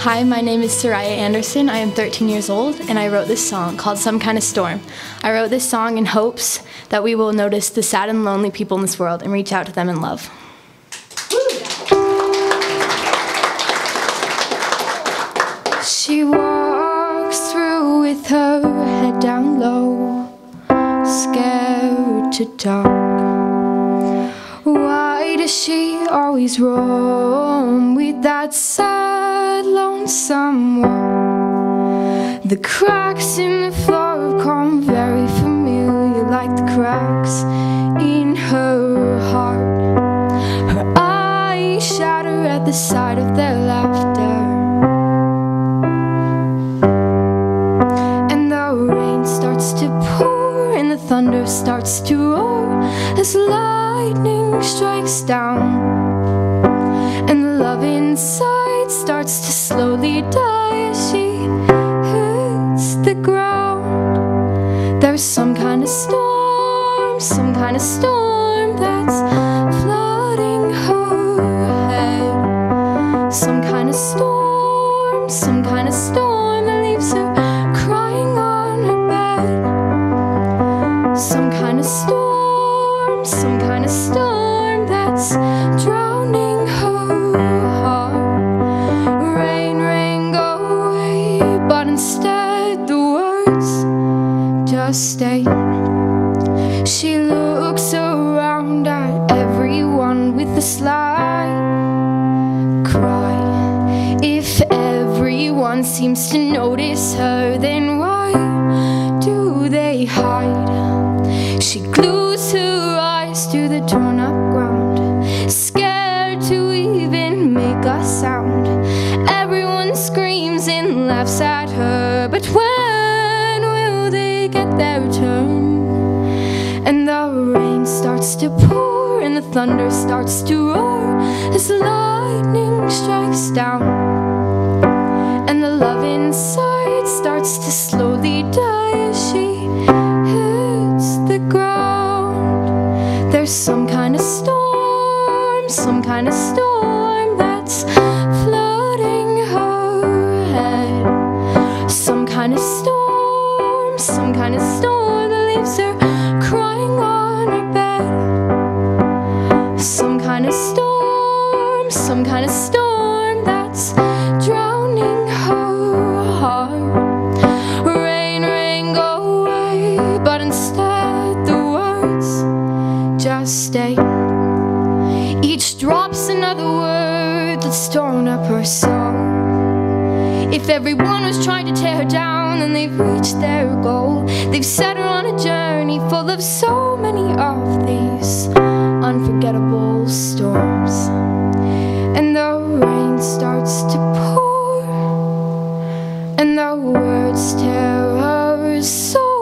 Hi, my name is Sariah Anderson. I am 13 years old, and I wrote this song called Some Kind of Storm. I wrote this song in hopes that we will notice the sad and lonely people in this world and reach out to them in love. She walks through with her head down low, scared to talk. Why does she always roam with that sad, lonesome walk? The cracks in the floor have come very familiar, like the cracks in her heart. Her eyes shatter at the sight of their laughter, and the rain starts to pour and the thunder starts to roar as lightning strikes down, and the love inside starts to slowly die as she hits the ground. There's some kind of storm that's flooding her head. Some kind of storm that leaves her crying on her bed. Some kind of storm that's drowning her heart. Rain, rain, go away, but instead the words just stay. She looks around at everyone with a sly cry. If everyone seems to notice her, then why do they hide? She glues her eyes to the torn up ground, scared to even make a sound. Everyone screams and laughs at her, but when will they get their turn? And the rain starts to pour and the thunder starts to roar as lightning strikes down, and the love inside starts to slowly die as she hits the ground. There's some kind of storm that's flooding her head. Some kind of storm that leaves her crying on her bed. Some kind of storm that's drowning her heart. Rain, rain, go away, but instead the words just stay. Each drop's another word that's torn up her soul. If everyone was trying to tear her down, then they've reached their goal. They've set her on a journey full of so many of these unforgettable storms. And the rain starts to pour, and the words tear her soul.